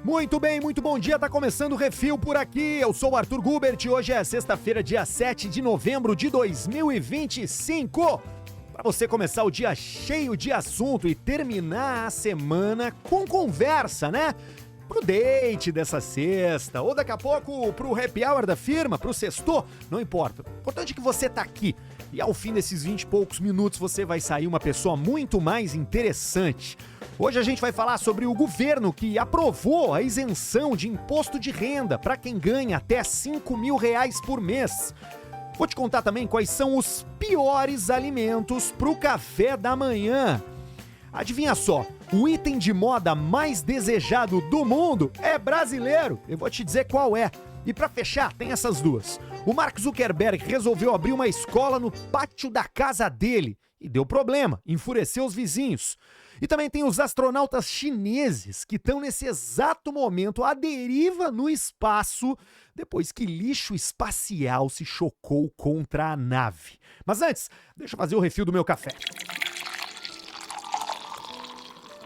Muito bem, muito bom dia, tá começando o Refil por aqui, eu sou o Arthur Gubert, hoje é sexta-feira, dia 7 de novembro de 2025. Para você começar o dia cheio de assunto e terminar a semana com conversa, né? Pro date dessa sexta, ou daqui a pouco pro happy hour da firma, pro sexto, não importa. O importante é que você tá aqui. E ao fim desses 20 e poucos minutos você vai sair uma pessoa muito mais interessante. Hoje a gente vai falar sobre o governo que aprovou a isenção de imposto de renda para quem ganha até R$5.000 por mês. Vou te contar também quais são os piores alimentos pro café da manhã. Adivinha só, o item de moda mais desejado do mundo é brasileiro. Eu vou te dizer qual é. E pra fechar, tem essas duas. O Mark Zuckerberg resolveu abrir uma escola no pátio da casa dele. E deu problema, enfureceu os vizinhos. E também tem os astronautas chineses que estão nesse exato momento à deriva no espaço depois que lixo espacial se chocou contra a nave. Mas antes, deixa eu fazer o refil do meu café.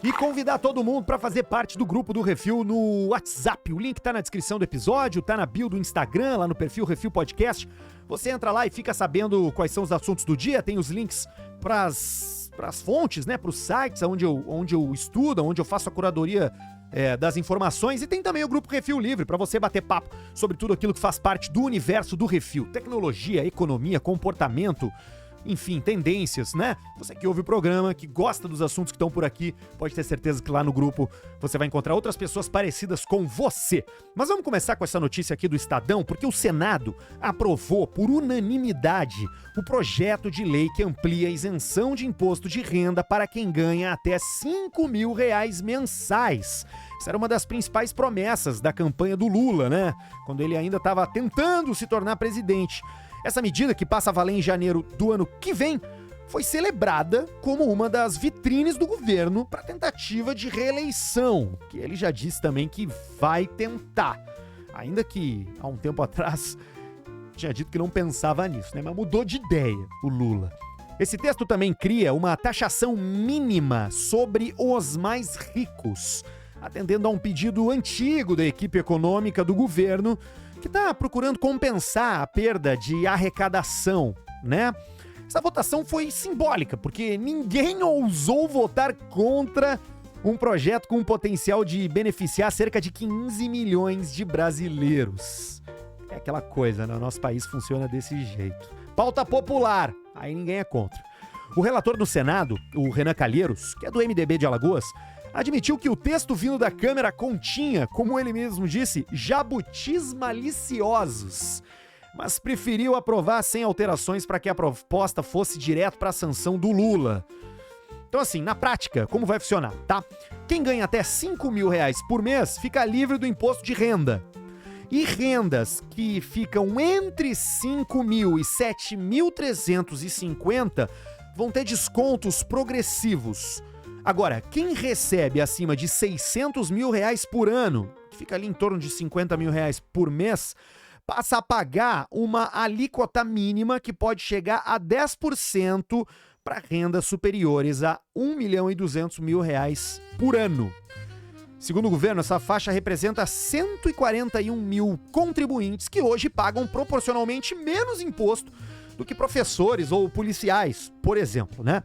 E convidar todo mundo para fazer parte do grupo do Refil no WhatsApp. O link tá na descrição do episódio, tá na bio do Instagram, lá no perfil Refil Podcast. Você entra lá e fica sabendo quais são os assuntos do dia, tem os links pras fontes, né, pros sites onde eu estudo, onde eu faço a curadoria das informações, e tem também o grupo Refil Livre, para você bater papo sobre tudo aquilo que faz parte do universo do Refil. Tecnologia, economia, comportamento, enfim, tendências, né? Você que ouve o programa, que gosta dos assuntos que estão por aqui, pode ter certeza que lá no grupo você vai encontrar outras pessoas parecidas com você. Mas vamos começar com essa notícia aqui do Estadão, porque o Senado aprovou por unanimidade o projeto de lei que amplia a isenção de imposto de renda para quem ganha até R$5.000 mensais. Essa era uma das principais promessas da campanha do Lula, né? Quando ele ainda estava tentando se tornar presidente. Essa medida, que passa a valer em janeiro do ano que vem, foi celebrada como uma das vitrines do governo para tentativa de reeleição, que ele já disse também que vai tentar. Ainda que, há um tempo atrás, tinha dito que não pensava nisso, né? Mas mudou de ideia, o Lula. Esse texto também cria uma taxação mínima sobre os mais ricos, atendendo a um pedido antigo da equipe econômica do governo, que está procurando compensar a perda de arrecadação, né? Essa votação foi simbólica, porque ninguém ousou votar contra um projeto com o potencial de beneficiar cerca de 15 milhões de brasileiros. É aquela coisa, né? O nosso país funciona desse jeito. Pauta popular, aí ninguém é contra. O relator do Senado, o Renan Calheiros, que é do MDB de Alagoas, admitiu que o texto vindo da Câmara continha, como ele mesmo disse, jabutis maliciosos, mas preferiu aprovar sem alterações para que a proposta fosse direto para a sanção do Lula. Então assim, na prática, como vai funcionar, tá? Quem ganha até R$5.000 por mês fica livre do imposto de renda. E rendas que ficam entre R$5.000 e R$7.350 vão ter descontos progressivos. Agora, quem recebe acima de R$600.000 por ano, que fica ali em torno de R$50.000 por mês, passa a pagar uma alíquota mínima que pode chegar a 10% para rendas superiores a R$1.200.000 por ano. Segundo o governo, essa faixa representa 141 mil contribuintes que hoje pagam proporcionalmente menos imposto do que professores ou policiais, por exemplo, né?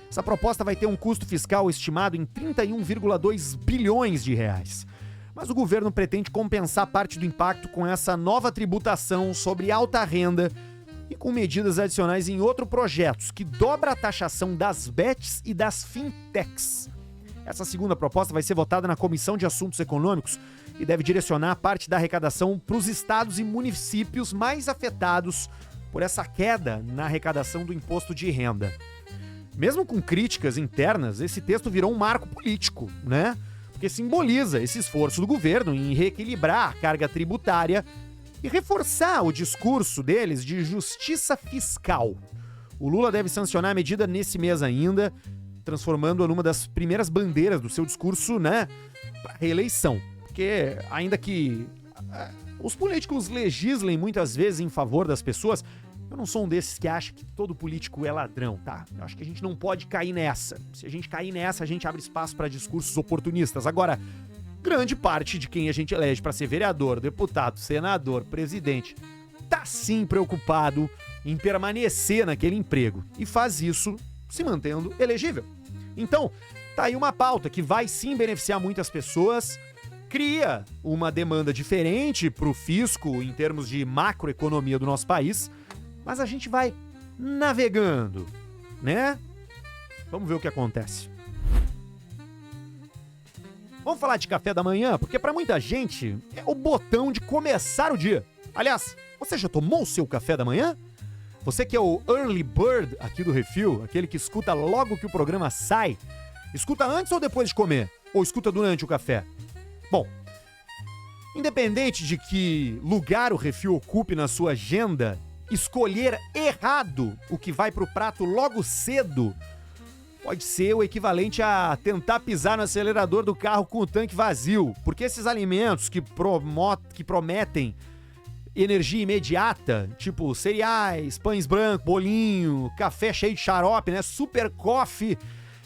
Essa proposta vai ter um custo fiscal estimado em 31,2 bilhões de reais. Mas o governo pretende compensar parte do impacto com essa nova tributação sobre alta renda e com medidas adicionais em outros projetos, que dobra a taxação das bets e das fintechs. Essa segunda proposta vai ser votada na Comissão de Assuntos Econômicos e deve direcionar parte da arrecadação para os estados e municípios mais afetados por essa queda na arrecadação do imposto de renda. Mesmo com críticas internas, esse texto virou um marco político, né? Porque simboliza esse esforço do governo em reequilibrar a carga tributária e reforçar o discurso deles de justiça fiscal. O Lula deve sancionar a medida nesse mês ainda, transformando-a numa das primeiras bandeiras do seu discurso, né, para reeleição. Porque ainda que os políticos legislem muitas vezes em favor das pessoas, eu não sou um desses que acha que todo político é ladrão, tá? Eu acho que a gente não pode cair nessa. Se a gente cair nessa, a gente abre espaço para discursos oportunistas. Agora, grande parte de quem a gente elege para ser vereador, deputado, senador, presidente, tá sim preocupado em permanecer naquele emprego e faz isso se mantendo elegível. Então, tá aí uma pauta que vai sim beneficiar muitas pessoas, cria uma demanda diferente pro fisco em termos de macroeconomia do nosso país, mas a gente vai navegando, né? Vamos ver o que acontece. Vamos falar de café da manhã, porque para muita gente é o botão de começar o dia. Aliás, você já tomou o seu café da manhã? Você que é o early bird aqui do Refil, aquele que escuta logo que o programa sai, escuta antes ou depois de comer? Ou escuta durante o café? Bom, independente de que lugar o Refil ocupe na sua agenda, escolher errado o que vai pro prato logo cedo pode ser o equivalente a tentar pisar no acelerador do carro com o tanque vazio, porque esses alimentos que prometem energia imediata, tipo cereais, pães brancos, bolinho, café cheio de xarope, né, super coffee,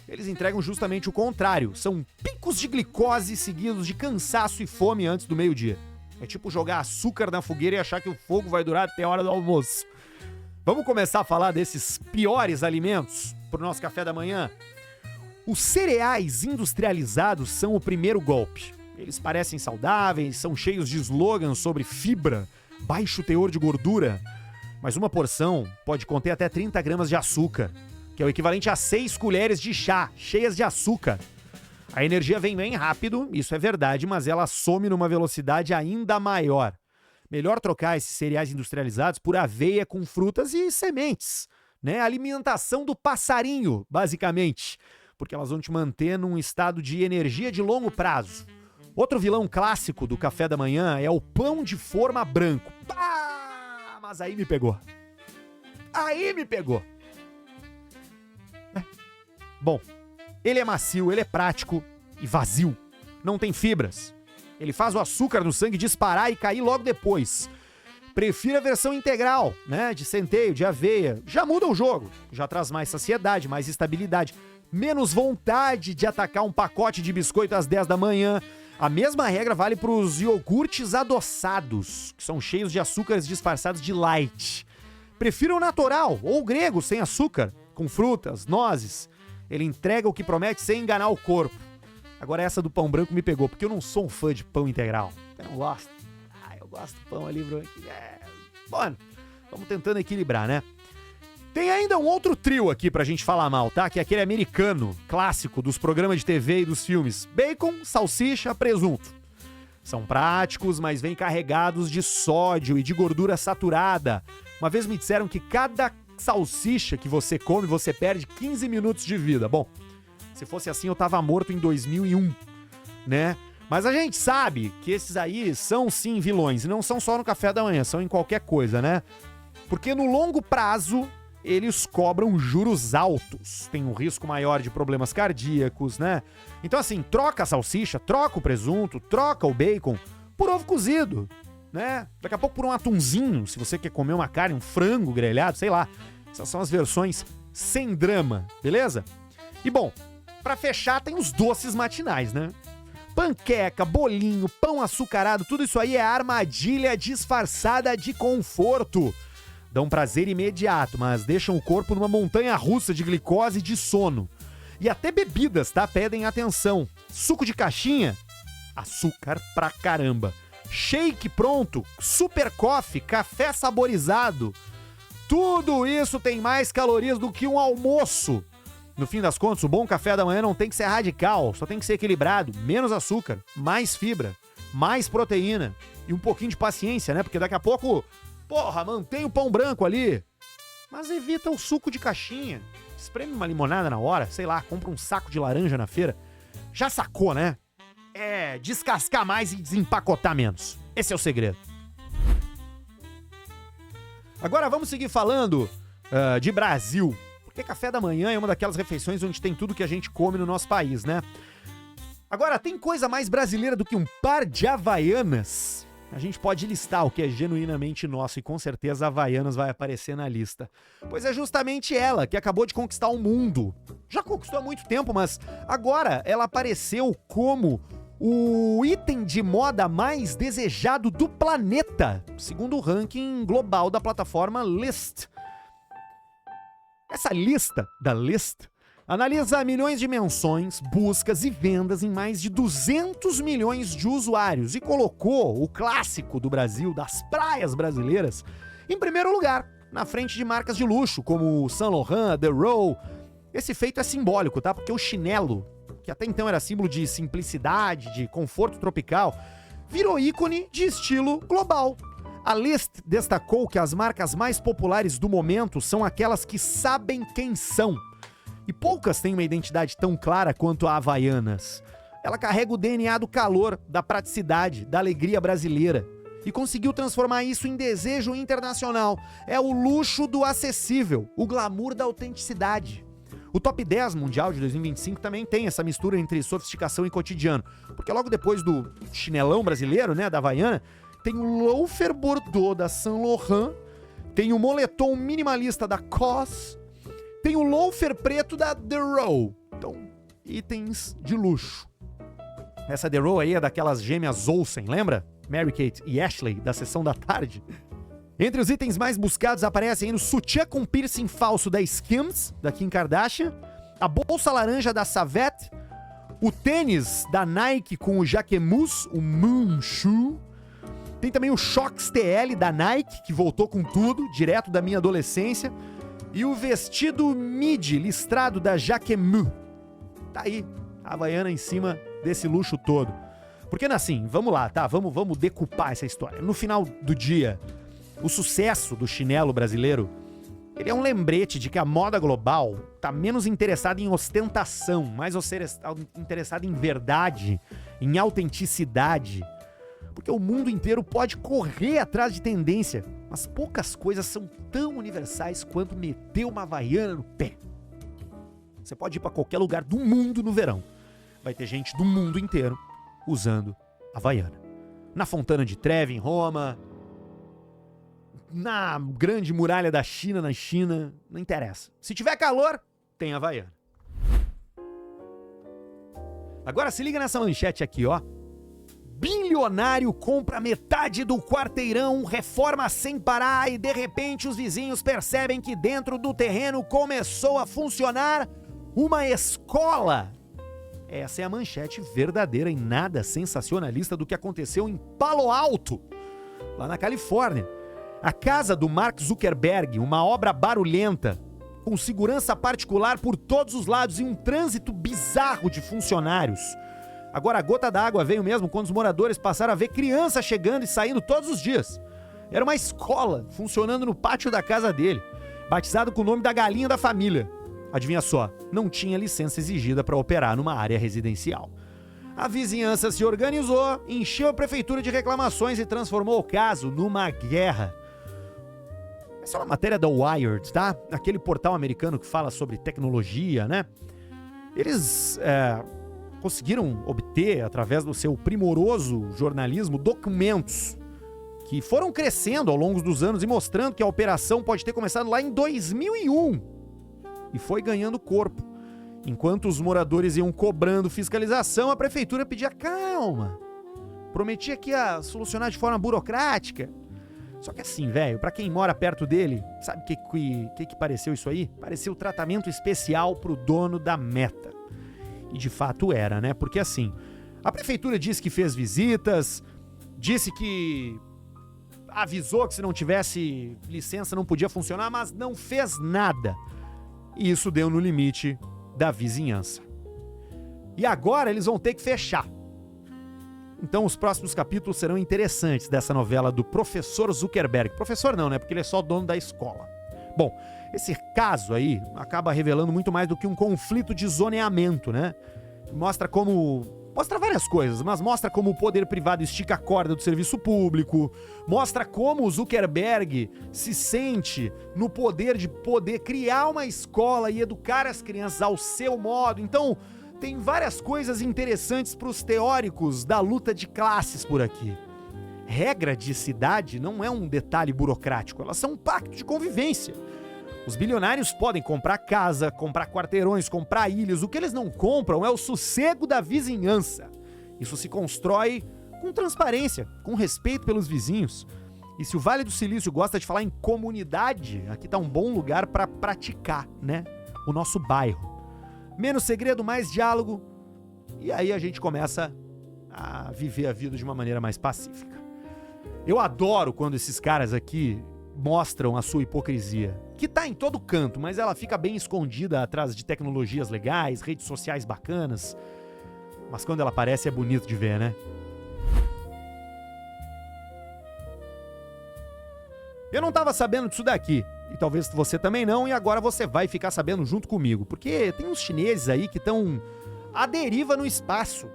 eles entregam justamente o contrário. São picos de glicose seguidos de cansaço e fome antes do meio-dia. É tipo jogar açúcar na fogueira e achar que o fogo vai durar até a hora do almoço. Vamos começar a falar desses piores alimentos pro nosso café da manhã? Os cereais industrializados são o primeiro golpe. Eles parecem saudáveis, são cheios de slogans sobre fibra, baixo teor de gordura, mas uma porção pode conter até 30 gramas de açúcar, que é o equivalente a 6 colheres de chá cheias de açúcar. A energia vem bem rápido, isso é verdade, mas ela some numa velocidade ainda maior. Melhor trocar esses cereais industrializados por aveia com frutas e sementes, né? Alimentação do passarinho, basicamente, porque elas vão te manter num estado de energia de longo prazo. Outro vilão clássico do café da manhã é o pão de forma branco. Pá! Mas aí me pegou. Bom, ele é macio, ele é prático e vazio. Não tem fibras. Ele faz o açúcar no sangue disparar e cair logo depois. Prefiro a versão integral, né? De centeio, de aveia. Já muda o jogo. Já traz mais saciedade, mais estabilidade. Menos vontade de atacar um pacote de biscoito às 10 da manhã. A mesma regra vale para os iogurtes adoçados, que são cheios de açúcares disfarçados de light. Prefiro o natural ou o grego sem açúcar, com frutas, nozes. Ele entrega o que promete sem enganar o corpo. Agora essa do pão branco me pegou, porque eu não sou um fã de pão integral. Eu não gosto. Eu gosto do pão ali branco. Bom, vamos tentando equilibrar, né? Tem ainda um outro trio aqui pra gente falar mal, tá? Que é aquele americano, clássico dos programas de TV e dos filmes. Bacon, salsicha, presunto. São práticos, mas vêm carregados de sódio e de gordura saturada. Uma vez me disseram que cada salsicha que você come, você perde 15 minutos de vida. Bom, se fosse assim eu tava morto em 2001, né? Mas a gente sabe que esses aí são sim vilões, e não são só no café da manhã, são em qualquer coisa, né? Porque no longo prazo eles cobram juros altos, tem um risco maior de problemas cardíacos, né? Então assim, troca a salsicha, troca o presunto, troca o bacon por ovo cozido, né? Daqui a pouco por um atunzinho, se você quer comer uma carne, um frango grelhado, sei lá. Essas são as versões sem drama, beleza? E bom, pra fechar tem os doces matinais, né? Panqueca, bolinho, pão açucarado, tudo isso aí é armadilha disfarçada de conforto. Dão prazer imediato, mas deixam o corpo numa montanha-russa de glicose e de sono. E até bebidas, tá? Pedem atenção. Suco de caixinha, açúcar pra caramba. Shake pronto, super coffee, café saborizado. Tudo isso tem mais calorias do que um almoço. No fim das contas, o bom café da manhã não tem que ser radical, só tem que ser equilibrado. Menos açúcar, mais fibra, mais proteína e um pouquinho de paciência, né? Porque daqui a pouco, mantém o pão branco ali. Mas evita o suco de caixinha. Espreme uma limonada na hora, sei lá, compra um saco de laranja na feira. Já sacou, né? É descascar mais e desempacotar menos. Esse é o segredo. Agora vamos seguir falando de Brasil. Porque café da manhã é uma daquelas refeições onde tem tudo que a gente come no nosso país, né? Agora, tem coisa mais brasileira do que um par de Havaianas? A gente pode listar o que é genuinamente nosso e com certeza a Havaianas vai aparecer na lista. Pois é justamente ela que acabou de conquistar o mundo. Já conquistou há muito tempo, mas agora ela apareceu como o item de moda mais desejado do planeta, segundo o ranking global da plataforma Lyst. Essa lista da Lyst analisa milhões de menções, buscas e vendas em mais de 200 milhões de usuários e colocou o clássico do Brasil, das praias brasileiras, em primeiro lugar, na frente de marcas de luxo como Saint Laurent, The Row. Esse feito é simbólico, tá? Porque o chinelo, que até então era símbolo de simplicidade, de conforto tropical, virou ícone de estilo global. A Lyst destacou que as marcas mais populares do momento são aquelas que sabem quem são. E poucas têm uma identidade tão clara quanto a Havaianas. Ela carrega o DNA do calor, da praticidade, da alegria brasileira. E conseguiu transformar isso em desejo internacional. É o luxo do acessível, o glamour da autenticidade. O Top 10 Mundial de 2025 também tem essa mistura entre sofisticação e cotidiano. Porque logo depois do chinelão brasileiro, né, da Havaiana, tem o loafer Bordeaux da Saint Laurent, tem o moletom minimalista da COS, tem o loafer preto da The Row. Então, itens de luxo. Essa The Row aí é daquelas gêmeas Olsen, lembra? Mary-Kate e Ashley, da Sessão da Tarde. Entre os itens mais buscados aparecem aí o sutiã com piercing falso da Skims, da Kim Kardashian, a bolsa laranja da Savette, o tênis da Nike com o Jacquemus, o Moon Shoe. Tem também o Shox TL da Nike, que voltou com tudo, direto da minha adolescência. E o vestido midi listrado da Jacquemus. Tá aí, a Havaiana em cima desse luxo todo. Porque assim, vamos lá, tá? Vamos decupar essa história. No final do dia, o sucesso do chinelo brasileiro, ele é um lembrete de que a moda global tá menos interessada em ostentação, mais interessada em verdade, em autenticidade. Porque o mundo inteiro pode correr atrás de tendência, mas poucas coisas são tão universais quanto meter uma Havaiana no pé. Você pode ir pra qualquer lugar do mundo no verão. Vai ter gente do mundo inteiro usando Havaiana. Na Fontana de Trevi, em Roma, na Grande Muralha da China, na China, não interessa. Se tiver calor, tem Havaiana. Agora se liga nessa manchete aqui, ó. Bilionário compra metade do quarteirão, reforma sem parar e de repente os vizinhos percebem que dentro do terreno começou a funcionar uma escola. Essa é a manchete verdadeira e nada sensacionalista do que aconteceu em Palo Alto, lá na Califórnia. A casa do Mark Zuckerberg, uma obra barulhenta, com segurança particular por todos os lados e um trânsito bizarro de funcionários. Agora a gota d'água veio mesmo quando os moradores passaram a ver crianças chegando e saindo todos os dias. Era uma escola funcionando no pátio da casa dele, batizado com o nome da galinha da família. Adivinha só, não tinha licença exigida para operar numa área residencial. A vizinhança se organizou, encheu a prefeitura de reclamações e transformou o caso numa guerra. Essa é uma matéria da Wired, tá? Aquele portal americano que fala sobre tecnologia, né? Eles conseguiram obter, através do seu primoroso jornalismo, documentos que foram crescendo ao longo dos anos e mostrando que a operação pode ter começado lá em 2001 e foi ganhando corpo. Enquanto os moradores iam cobrando fiscalização, a prefeitura pedia calma. Prometia que ia solucionar de forma burocrática. Só que assim, velho, pra quem mora perto dele, sabe o que pareceu isso aí? Pareceu tratamento especial pro dono da Meta. E de fato era, né? Porque assim, a prefeitura disse que fez visitas, disse que avisou que se não tivesse licença não podia funcionar, mas não fez nada. E isso deu no limite da vizinhança. E agora eles vão ter que fechar. Então os próximos capítulos serão interessantes dessa novela do professor Zuckerberg. Professor não, né? Porque ele é só dono da escola. Bom, esse caso aí acaba revelando muito mais do que um conflito de zoneamento, né? Mostra várias coisas, mas mostra como o poder privado estica a corda do serviço público, mostra como o Zuckerberg se sente no poder de poder criar uma escola e educar as crianças ao seu modo. Então, tem várias coisas interessantes para os teóricos da luta de classes por aqui. Regra de cidade não é um detalhe burocrático, elas são um pacto de convivência. Os bilionários podem comprar casa, comprar quarteirões, comprar ilhas. O que eles não compram é o sossego da vizinhança. Isso se constrói com transparência, com respeito pelos vizinhos. E se o Vale do Silício gosta de falar em comunidade, aqui tá um bom lugar para praticar, né? O nosso bairro. Menos segredo, mais diálogo. E aí a gente começa a viver a vida de uma maneira mais pacífica. Eu adoro quando esses caras aqui mostram a sua hipocrisia, que tá em todo canto, mas ela fica bem escondida atrás de tecnologias legais, redes sociais bacanas. Mas quando ela aparece é bonito de ver, né? Eu não tava sabendo disso daqui, e talvez você também não, e agora você vai ficar sabendo junto comigo, porque tem uns chineses aí que estão à deriva no espaço.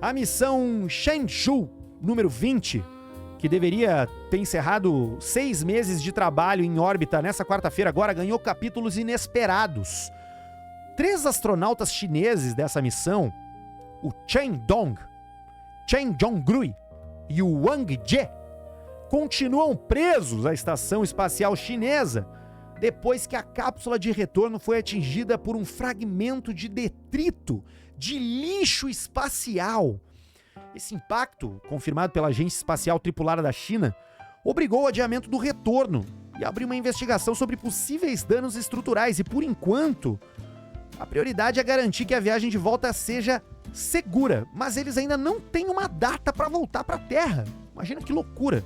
A missão Shenzhou, número 20, que deveria ter encerrado 6 meses de trabalho em órbita nessa quarta-feira, agora ganhou capítulos inesperados. 3 astronautas chineses dessa missão, o Chen Zhonggrui e o Wang Jie, continuam presos à estação espacial chinesa depois que a cápsula de retorno foi atingida por um fragmento de detrito, de lixo espacial. Esse impacto, confirmado pela Agência Espacial Tripulada da China, obrigou o adiamento do retorno e abriu uma investigação sobre possíveis danos estruturais. E, por enquanto, a prioridade é garantir que a viagem de volta seja segura. Mas eles ainda não têm uma data para voltar para a Terra. Imagina que loucura.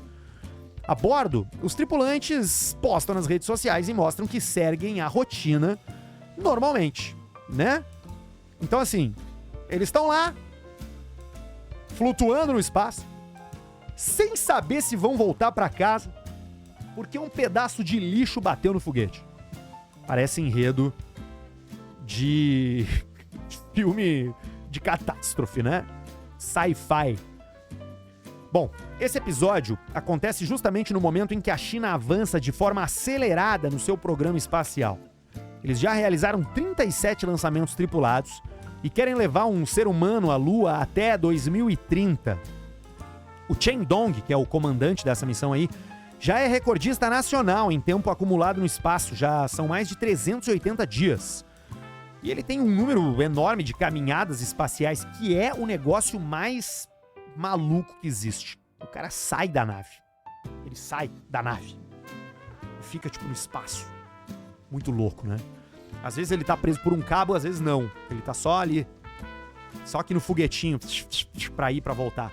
A bordo, os tripulantes postam nas redes sociais e mostram que seguem a rotina normalmente, né? Então, assim, eles estão lá, flutuando no espaço, sem saber se vão voltar para casa, porque um pedaço de lixo bateu no foguete. Parece enredo de filme de catástrofe, né? Sci-fi. Bom, esse episódio acontece justamente no momento em que a China avança de forma acelerada no seu programa espacial. Eles já realizaram 37 lançamentos tripulados e querem levar um ser humano à Lua até 2030. O Chen Dong, que é o comandante dessa missão aí, já é recordista nacional em tempo acumulado no espaço, já são mais de 380 dias. E ele tem um número enorme de caminhadas espaciais, que é o negócio mais maluco que existe. O cara sai da nave. Ele sai da nave e fica, tipo, no espaço. Muito louco, né? Às vezes ele tá preso por um cabo, às vezes não. Ele tá só ali. Só aqui no foguetinho pra ir, pra voltar.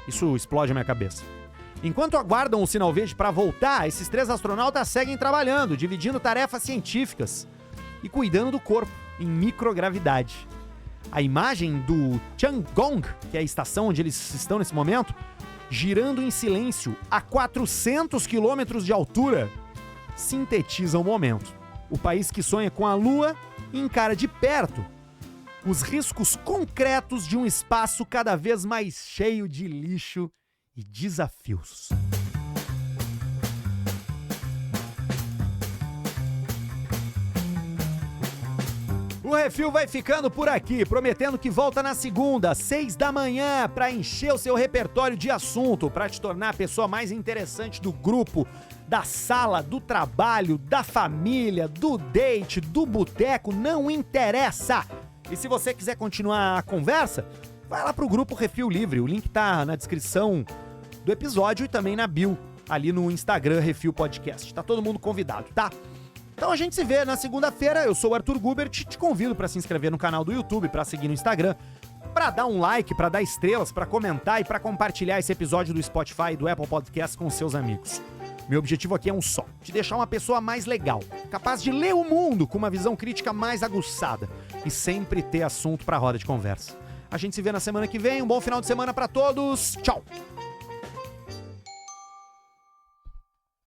Isso explode a minha cabeça. Enquanto aguardam o sinal verde pra voltar, esses 3 astronautas seguem trabalhando, dividindo tarefas científicas e cuidando do corpo em microgravidade. A imagem do Tiangong, que é a estação onde eles estão nesse momento, girando em silêncio a 400 quilômetros de altura, sintetiza o momento. O país que sonha com a Lua encara de perto os riscos concretos de um espaço cada vez mais cheio de lixo e desafios. O Refil vai ficando por aqui, prometendo que volta na segunda, 6 da manhã, para encher o seu repertório de assunto, para te tornar a pessoa mais interessante do grupo, da sala, do trabalho, da família, do date, do boteco, não interessa. E se você quiser continuar a conversa, vai lá pro grupo Refil Livre, o link tá na descrição do episódio e também na bio, ali no Instagram Refil Podcast. Tá todo mundo convidado, tá? Então a gente se vê na segunda-feira. Eu sou o Arthur Gubert, te convido para se inscrever no canal do YouTube, para seguir no Instagram, para dar um like, para dar estrelas, para comentar e para compartilhar esse episódio do Spotify e do Apple Podcast com seus amigos. Meu objetivo aqui é um só, te deixar uma pessoa mais legal, capaz de ler o mundo com uma visão crítica mais aguçada e sempre ter assunto para roda de conversa. A gente se vê na semana que vem, um bom final de semana para todos, tchau!